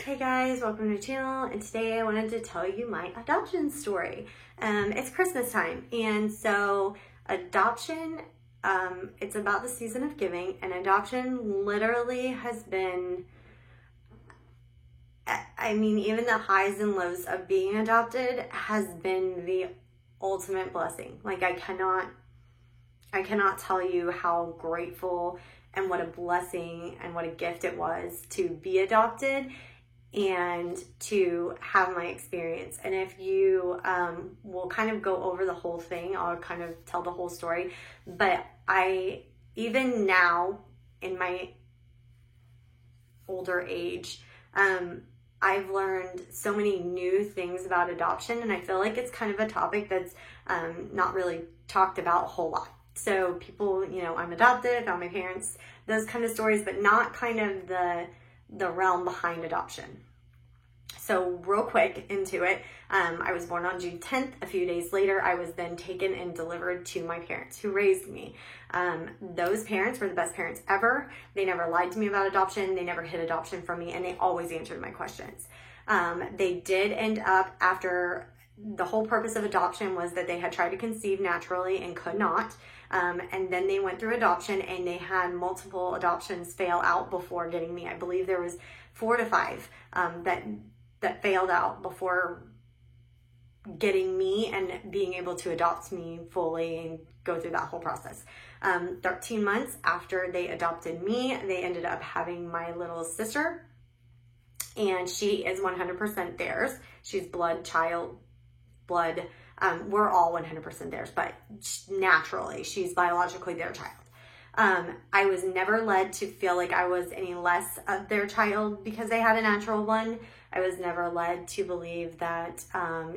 Hey guys, welcome to my channel, and today I wanted to tell you my adoption story. It's Christmas time, and so adoption, it's about the season of giving, and adoption literally has been, even the highs and lows of being adopted has been the ultimate blessing. Like I cannot tell you how grateful and what a blessing and what a gift it was to be adopted and to have my experience. And if you will kind of go over the whole thing, I'll kind of tell the whole story. But even now in my older age, I've learned so many new things about adoption, and I feel like it's kind of a topic that's not really talked about a whole lot. So people, I'm adopted, I found my parents, those kind of stories, but not kind of the realm behind adoption. So real quick into it, I was born on June 10th. A few days later, I was then taken and delivered to my parents who raised me. Those parents were the best parents ever. They never lied to me about adoption. They never hid adoption from me, and they always answered my questions. They did end up, after the whole purpose of adoption was that they had tried to conceive naturally and could not. And then they went through adoption, and they had multiple adoptions fail out before getting me. I believe there was 4 to 5 that failed out before getting me and being able to adopt me fully and go through that whole process. 13 months after they adopted me, they ended up having my little sister, and she is 100% theirs. She's blood. We're all 100% theirs, but naturally, she's biologically their child. I was never led to feel like I was any less of their child because they had a natural one. I was never led to believe that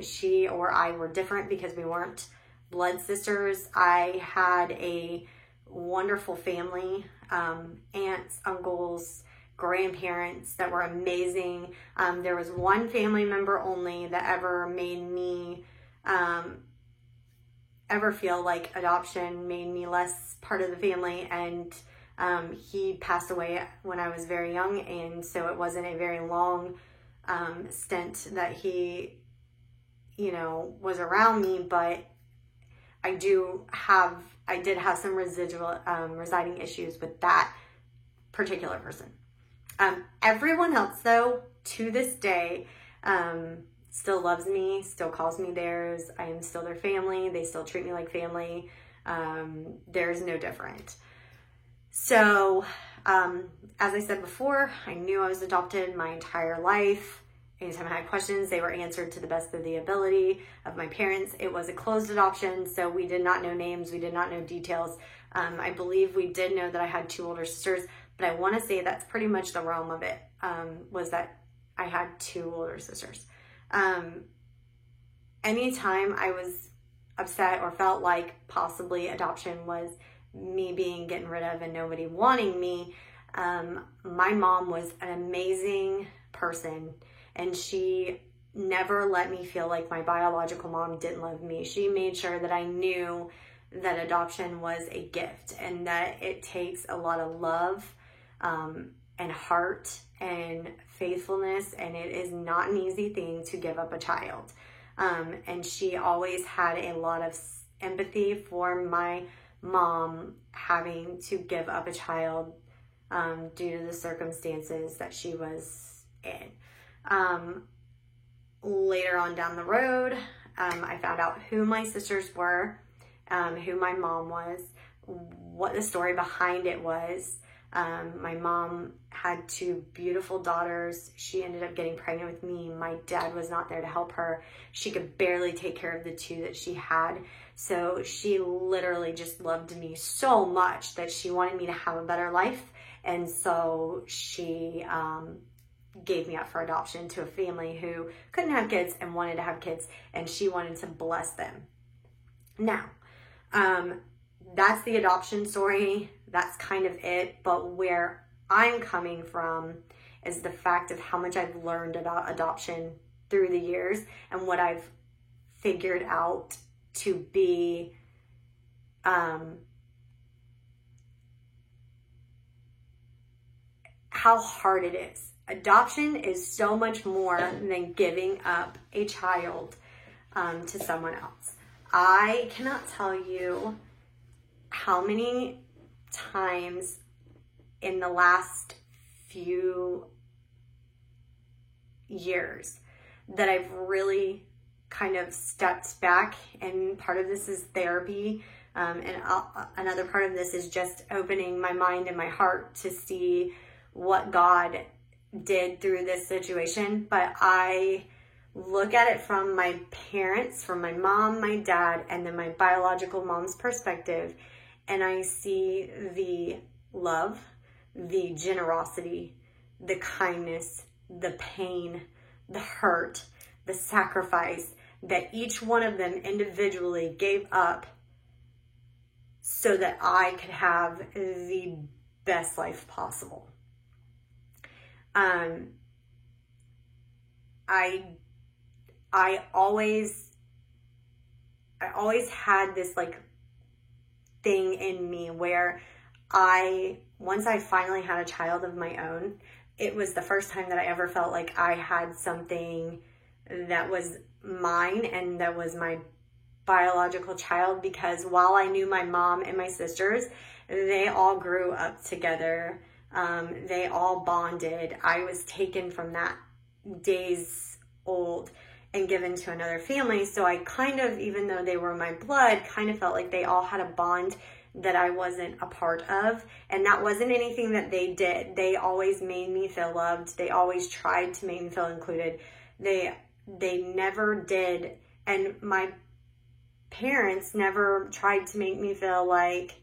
she or I were different because we weren't blood sisters. I had a wonderful family, aunts, uncles, grandparents that were amazing. There was one family member only that ever made me ever feel like adoption made me less part of the family, and he passed away when I was very young, and so it wasn't a very long stint that he was around me, but I did have some residual residing issues with that particular person. Everyone else, though, to this day, still loves me, still calls me theirs. I am still their family. They still treat me like family. There's no different. So, as I said before, I knew I was adopted my entire life. Anytime I had questions, they were answered to the best of the ability of my parents. It was a closed adoption, so we did not know names. We did not know details. I believe we did know that I had 2 older sisters, but I want to say that's pretty much the realm of it, was that I had 2 older sisters. Anytime I was upset or felt like possibly adoption was me being getting rid of and nobody wanting me, my mom was an amazing person, and she never let me feel like my biological mom didn't love me. She made sure that I knew that adoption was a gift and that it takes a lot of love and heart and faithfulness, and it is not an easy thing to give up a child. And she always had a lot of empathy for my mom having to give up a child due to the circumstances that she was in. Later on down the road, I found out who my sisters were, who my mom was, what the story behind it was. My mom had 2 beautiful daughters. She ended up getting pregnant with me. My dad was not there to help her. She could barely take care of the 2 that she had. So she literally just loved me so much that she wanted me to have a better life. And so she gave me up for adoption to a family who couldn't have kids and wanted to have kids, and she wanted to bless them. Now, that's the adoption story. That's kind of it. But where I'm coming from is the fact of how much I've learned about adoption through the years and what I've figured out to be how hard it is. adoption is so much more than giving up a child to someone else. I cannot tell you how many times in the last few years that I've really kind of stepped back, and part of this is therapy, and another part of this is just opening my mind and my heart to see what God did through this situation. But I look at it from my parents, from my mom, my dad, and then my biological mom's perspective, and I see the love, the generosity, the kindness, the pain, the hurt, the sacrifice that each one of them individually gave up so that I could have the best life possible. I always had this like thing in me where once I finally had a child of my own, it was the first time that I ever felt like I had something that was mine and that was my biological child, because while I knew my mom and my sisters, they all grew up together. They all bonded. I was taken from that days old and given to another family. So I kind of, even though they were my blood, kind of felt like they all had a bond that I wasn't a part of. And that wasn't anything that they did. They always made me feel loved. They always tried to make me feel included. They never did. And my parents never tried to make me feel like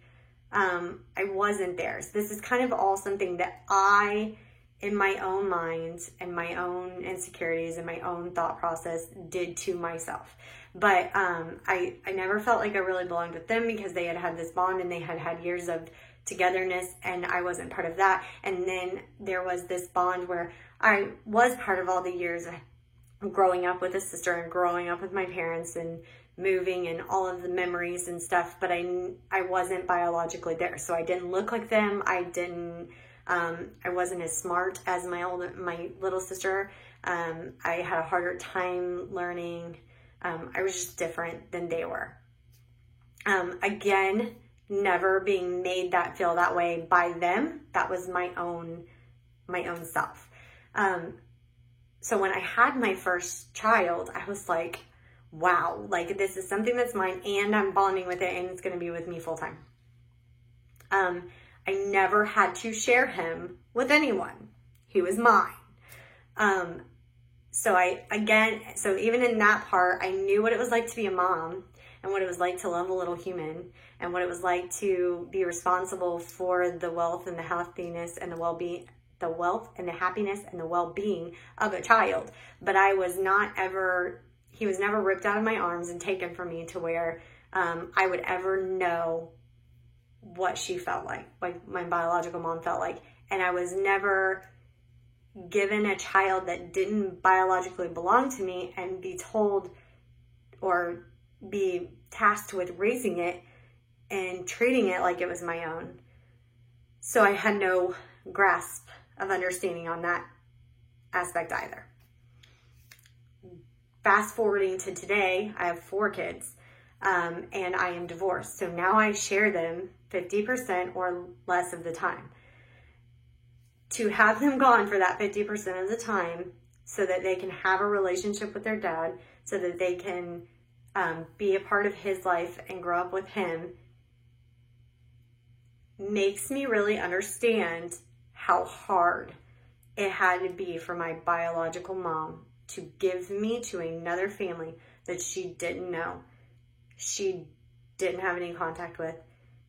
I wasn't there. So this is kind of all something that I, in my own mind and my own insecurities and my own thought process, did to myself. But I never felt like I really belonged with them, because they had this bond and they had years of togetherness, and I wasn't part of that. And then there was this bond where I was part of all the years of growing up with a sister and growing up with my parents and moving and all of the memories and stuff, but I wasn't biologically there. So I didn't look like them. I wasn't as smart as my little sister. I had a harder time learning. I was just different than they were. Again, never being made that feel that way by them. That was my own self. So when I had my first child, I was like, wow, like this is something that's mine and I'm bonding with it and it's going to be with me full time. I never had to share him with anyone. He was mine. So even in that part, I knew what it was like to be a mom and what it was like to love a little human and what it was like to be responsible for the wealth and the healthiness and the well-being, the wealth and the happiness and the well-being of a child. But he was never ripped out of my arms and taken from me to where I would ever know what she felt like my biological mom felt like. And I was never given a child that didn't biologically belong to me and be told or be tasked with raising it and treating it like it was my own. So I had no grasp of understanding on that aspect either. Fast forwarding to today, I have 4 kids, and I am divorced. So now I share them 50% or less of the time. To have them gone for that 50% of the time so that they can have a relationship with their dad, so that they can be a part of his life and grow up with him, makes me really understand how hard it had to be for my biological mom to give me to another family that she didn't know. She didn't have any contact with.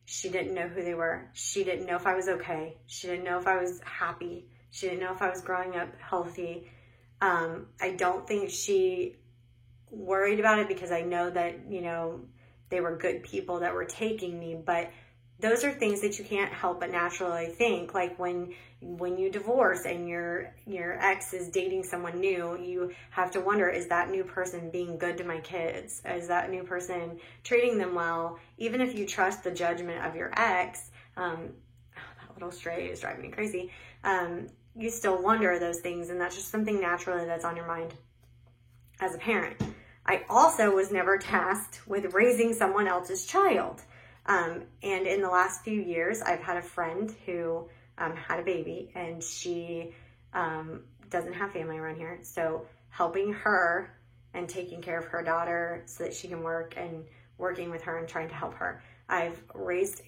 She didn't know who they were. She didn't know if I was okay. She didn't know if I was happy. She didn't know if I was growing up healthy. I don't think she worried about it because I know that, they were good people that were taking me, but those are things that you can't help but naturally think. Like when you divorce and your ex is dating someone new, you have to wonder, is that new person being good to my kids? Is that new person treating them well? Even if you trust the judgment of your ex, that little stray is driving me crazy. you still wonder those things, and that's just something naturally that's on your mind as a parent. I also was never tasked with raising someone else's child. And in the last few years, I've had a friend who had a baby, and she doesn't have family around here. So helping her and taking care of her daughter so that she can work, and working with her and trying to help her. I've raised,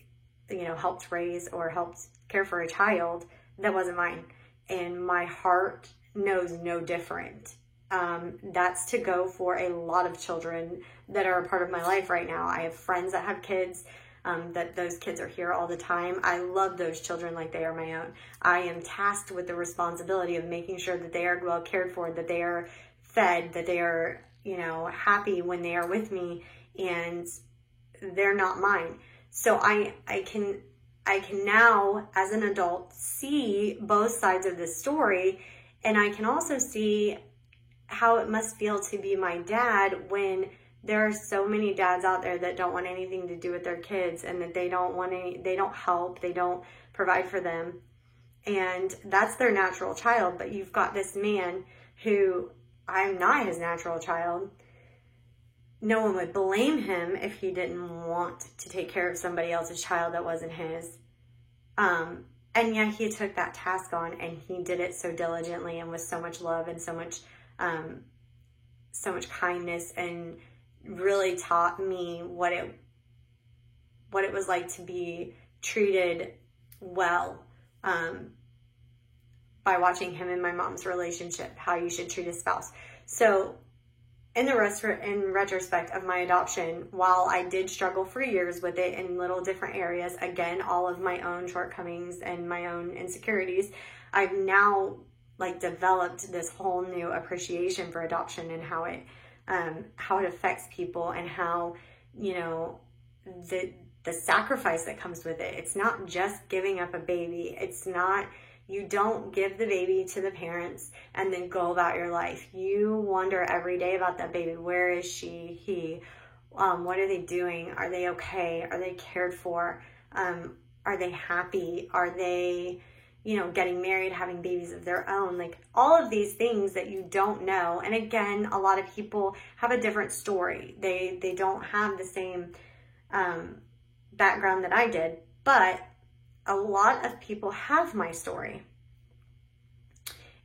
helped raise or helped care for a child that wasn't mine. And my heart knows no different. That's to go for a lot of children that are a part of my life right now. I have friends that have kids, that those kids are here all the time. I love those children like they are my own. I am tasked with the responsibility of making sure that they are well cared for, that they are fed, that they are, happy when they are with me, and they're not mine. So I can now, as an adult, see both sides of this story, and I can also see how it must feel to be my dad when there are so many dads out there that don't want anything to do with their kids, and that they don't help, they don't provide for them, and that's their natural child. But you've got this man who, I'm not his natural child. No one would blame him if he didn't want to take care of somebody else's child that wasn't his. And yet he took that task on, and he did it so diligently and with so much love and so much kindness, and really taught me what it was like to be treated well, by watching him and my mom's relationship, how you should treat a spouse. So in retrospect of my adoption, while I did struggle for years with it in little different areas, again, all of my own shortcomings and my own insecurities, I've now developed this whole new appreciation for adoption, and how it affects people, and how, the sacrifice that comes with it. It's not just giving up a baby. It's not, you don't give the baby to the parents and then go about your life. You wonder every day about that baby. Where is she, he? What are they doing? Are they okay? Are they cared for? Are they happy? Are they, getting married, having babies of their own? All of these things that you don't know. And again, a lot of people have a different story. They don't have the same background that I did, but a lot of people have my story.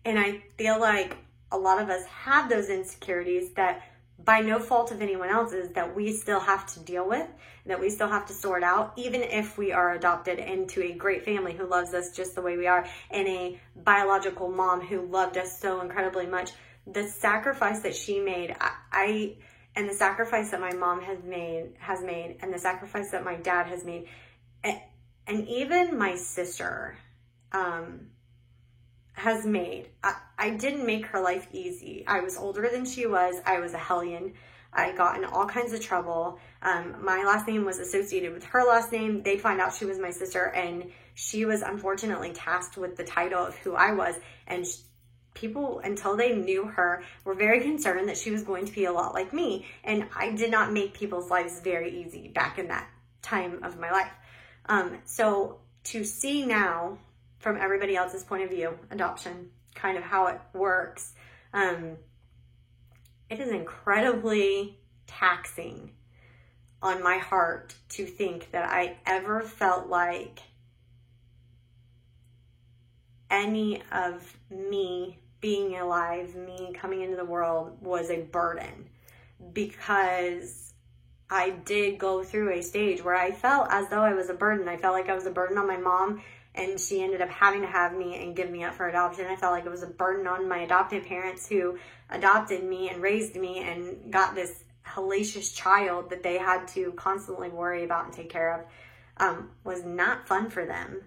And I feel like a lot of us have those insecurities that, by no fault of anyone else's, that we still have to deal with, that we still have to sort out, even if we are adopted into a great family who loves us just the way we are, and a biological mom who loved us so incredibly much. The sacrifice that she made, and the sacrifice that my mom has made, and the sacrifice that my dad has made, and even my sister has made. I didn't make her life easy. I was older than she was. I was a hellion. I got in all kinds of trouble. My last name was associated with her last name. They'd find out she was my sister, and she was unfortunately tasked with the title of who I was. And people, until they knew her, were very concerned that she was going to be a lot like me. And I did not make people's lives very easy back in that time of my life. So to see now, from everybody else's point of view, adoption, kind of how it works, it is incredibly taxing on my heart to think that I ever felt like any of me being alive, me coming into the world, was a burden, because I did go through a stage where I felt as though I was a burden. I felt like I was a burden on my mom, and she ended up having to have me and give me up for adoption. I felt like it was a burden on my adopted parents who adopted me and raised me and got this hellacious child that they had to constantly worry about and take care of. Was not fun for them.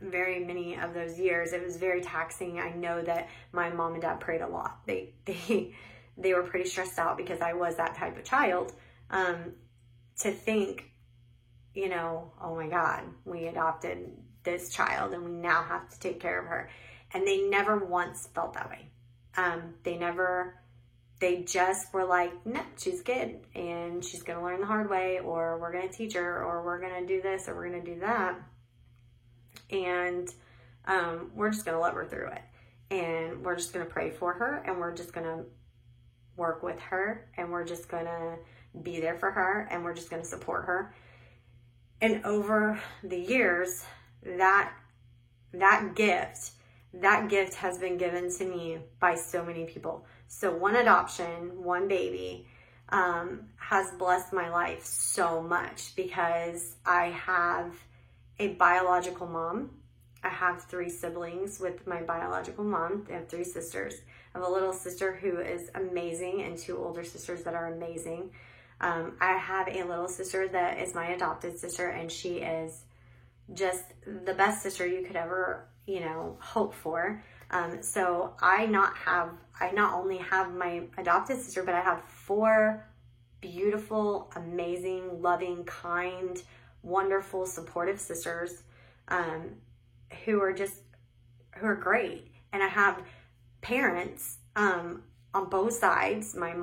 Very many of those years, it was very taxing. I know that my mom and dad prayed a lot. They were pretty stressed out because I was that type of child. To think, oh my God, we adopted this child and we now have to take care of her. And they never once felt that way. They just were like, no, she's good and she's going to learn the hard way, or we're going to teach her, or we're going to do this, or we're going to do that. And we're just going to love her through it. and we're just going to pray for her, and we're just going to work with her, and we're just going to be there for her, and we're just going to support her. And over the years, that gift has been given to me by so many people. So one adoption, one baby, has blessed my life so much, because I have a biological mom. I have 3 siblings with my biological mom. I have 3 sisters. I have a little sister who is amazing, and 2 older sisters that are amazing. I have a little sister that is my adopted sister, and she is just the best sister you could ever, hope for. So I not only have my adopted sister, but I have 4 beautiful, amazing, loving, kind, wonderful, supportive sisters, who are great. And I have parents, on both sides. My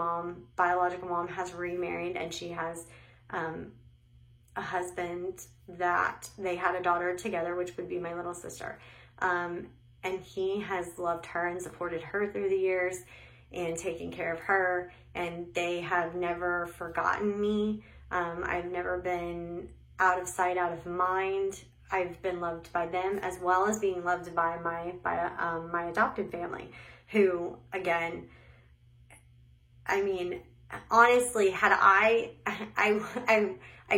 biological mom has remarried, and she has, a husband that they had a daughter together, which would be my little sister. And he has loved her and supported her through the years and taken care of her. And they have never forgotten me. I've never been out of sight, out of mind. I've been loved by them, as well as being loved by my adopted family, who, again, I mean, honestly, had I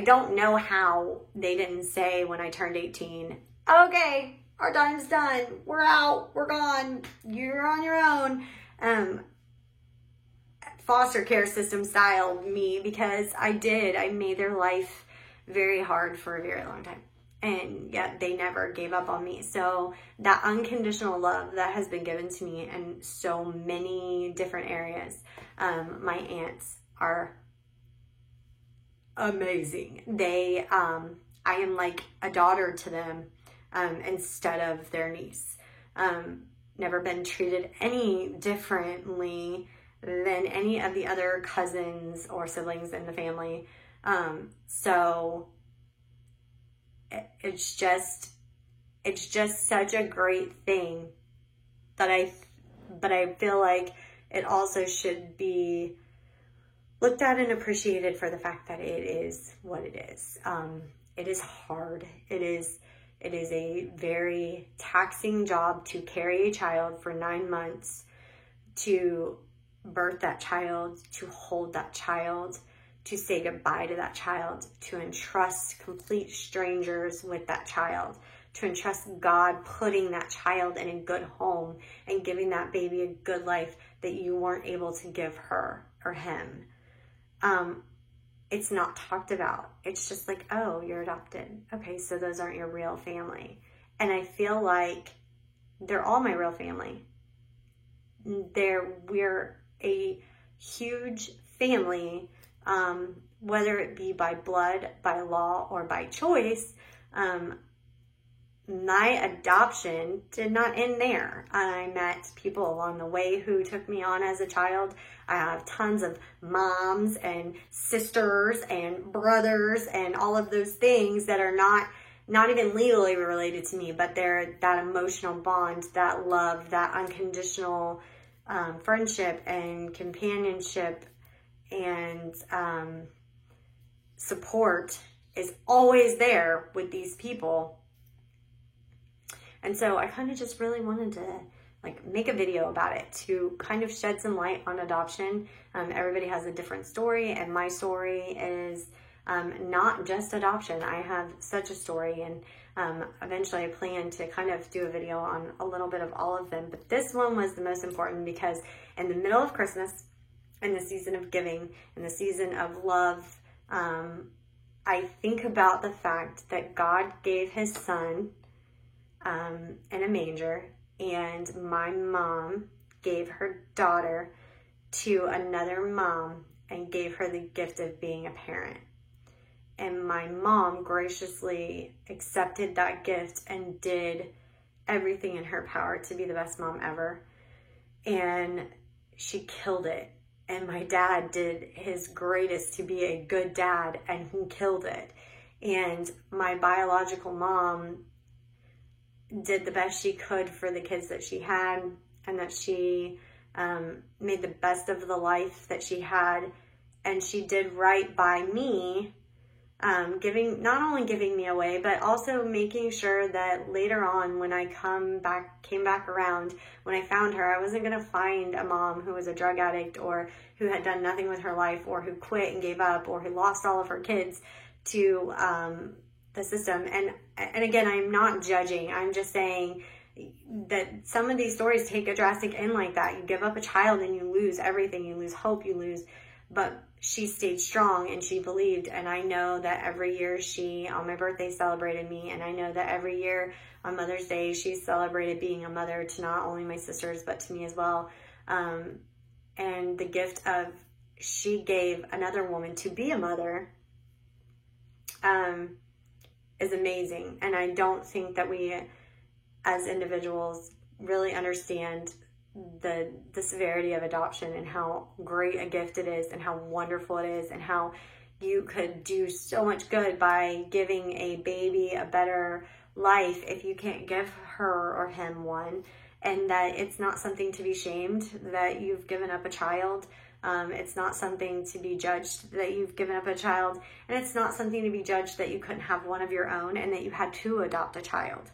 don't know how they didn't say when I turned 18, okay, our time's done, we're out, we're gone, you're on your own. Foster care system style me, because I made their life very hard for a very long time. And yet they never gave up on me. So that unconditional love that has been given to me in so many different areas. My aunts are amazing. I am like a daughter to them, instead of their niece. Never been treated any differently than any of the other cousins or siblings in the family. So it's just such a great thing that but I feel like it also should be looked at and appreciated for the fact that it is what it is. It is hard. It is a very taxing job to carry a child for 9 months, to birth that child, to hold that child, to say goodbye to that child, to entrust complete strangers with that child, to entrust God putting that child in a good home and giving that baby a good life that you weren't able to give her or him. It's not talked about. It's just like, oh, you're adopted. Okay, so those aren't your real family. And I feel like they're all my real family. We're a huge family, whether it be by blood, by law, or by choice. My adoption did not end there. I met people along the way who took me on as a child. I have tons of moms and sisters and brothers and all of those things that are not even legally related to me, but they're that emotional bond, that love, that unconditional friendship and companionship and support is always there with these people. And so I kind of just really wanted to make a video about it to kind of shed some light on adoption. Everybody has a different story, and my story is not just adoption. I have such a story, and eventually I plan to kind of do a video on a little bit of all of them. But this one was the most important because in the middle of Christmas, in the season of giving, in the season of love, I think about the fact that God gave his son in a manger, and my mom gave her daughter to another mom and gave her the gift of being a parent. And my mom graciously accepted that gift and did everything in her power to be the best mom ever. And she killed it. And my dad did his greatest to be a good dad, and he killed it. And my biological mom did the best she could for the kids that she had. and that she made the best of the life that she had, and she did right by me, not only giving me away, but also making sure that later on when I came back around, when I found her, I wasn't going to find a mom who was a drug addict or who had done nothing with her life or who quit and gave up or who lost all of her kids to the system. And again, I'm not judging. I'm just saying that some of these stories take a drastic end like that. You give up a child and you lose everything. You lose hope, you lose, but she stayed strong and she believed. And I know that every year she, on my birthday, celebrated me. And I know that every year on Mother's Day, she celebrated being a mother to not only my sisters, but to me as well. And the gift of, she gave another woman to be a mother, is amazing. And I don't think that we as individuals really understand the severity of adoption and how great a gift it is and how wonderful it is and how you could do so much good by giving a baby a better life if you can't give her or him one, and that it's not something to be shamed that you've given up a child. It's not something to be judged that you've given up a child, and it's not something to be judged that you couldn't have one of your own and that you had to adopt a child.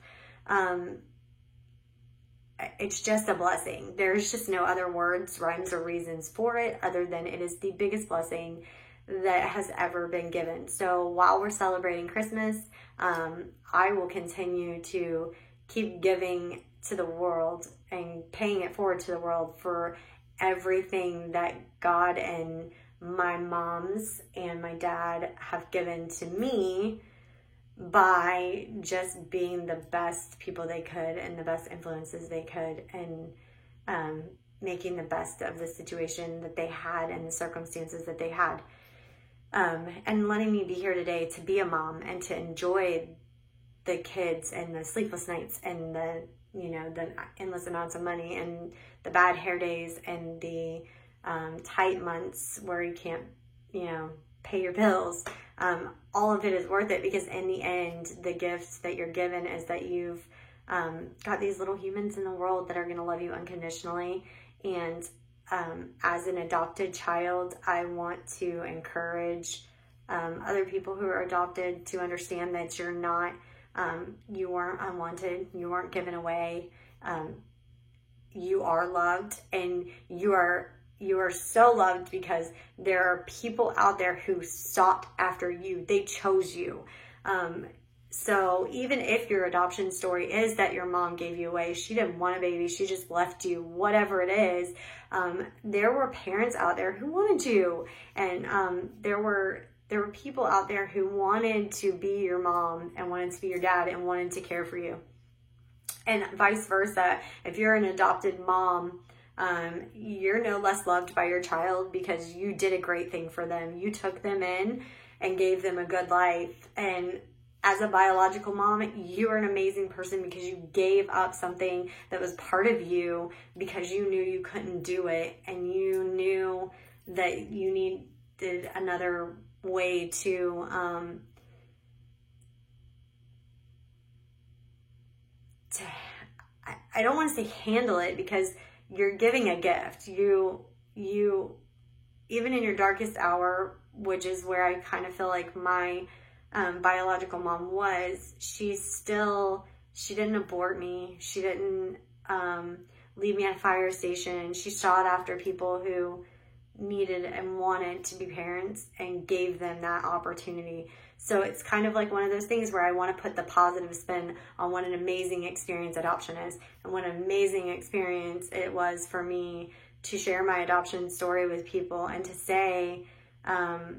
It's just a blessing. There's just no other words, rhymes, or reasons for it other than it is the biggest blessing that has ever been given. So while we're celebrating Christmas, I will continue to keep giving to the world and paying it forward to the world for everything that God and my moms and my dad have given to me by just being the best people they could and the best influences they could, and making the best of the situation that they had and the circumstances that they had, and letting me be here today to be a mom and to enjoy the kids and the sleepless nights and the endless amounts of money and the bad hair days and the tight months where you can't pay your bills. All of it is worth it, because in the end, the gift that you're given is that you've got these little humans in the world that are going to love you unconditionally. And as an adopted child, I want to encourage other people who are adopted to understand that you're not, you weren't unwanted, you weren't given away, you are loved, and you are so loved because there are people out there who sought after you. They chose you. So even if your adoption story is that your mom gave you away, she didn't want a baby, she just left you, whatever it is, there were parents out there who wanted you. And there were people out there who wanted to be your mom and wanted to be your dad and wanted to care for you. And vice versa. If you're an adopted mom, you're no less loved by your child because you did a great thing for them. You took them in and gave them a good life. And as a biological mom, you are an amazing person because you gave up something that was part of you because you knew you couldn't do it, and you knew that you needed another way to I don't want to say handle it, because you're giving a gift. You even in your darkest hour, which is where I kind of feel like my biological mom was, she didn't abort me. She didn't leave me at a fire station. She sought after people who needed and wanted to be parents and gave them that opportunity. So it's kind of like one of those things where I want to put the positive spin on what an amazing experience adoption is, and what an amazing experience it was for me to share my adoption story with people and to say, I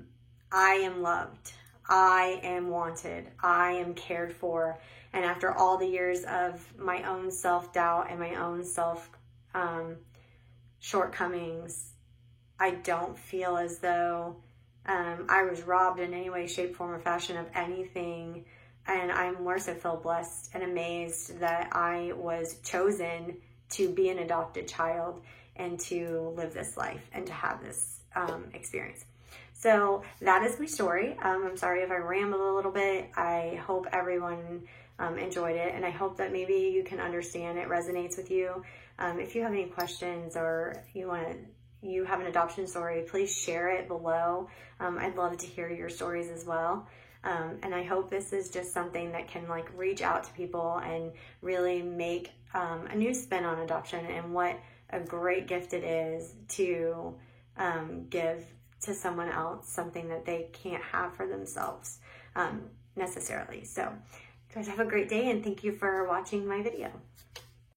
am loved, I am wanted, I am cared for. And after all the years of my own self-doubt and my own shortcomings, I don't feel as though I was robbed in any way, shape, form, or fashion of anything. And I'm more so feel blessed and amazed that I was chosen to be an adopted child and to live this life and to have this experience. So that is my story. I'm sorry if I rambled a little bit. I hope everyone enjoyed it, and I hope that maybe you can understand it resonates with you. if you have any questions or you have an adoption story, please share it below. I'd love to hear your stories as well. And I hope this is just something that can like reach out to people and really make a new spin on adoption and what a great gift it is to give to someone else something that they can't have for themselves necessarily. So you guys have a great day, and thank you for watching my video.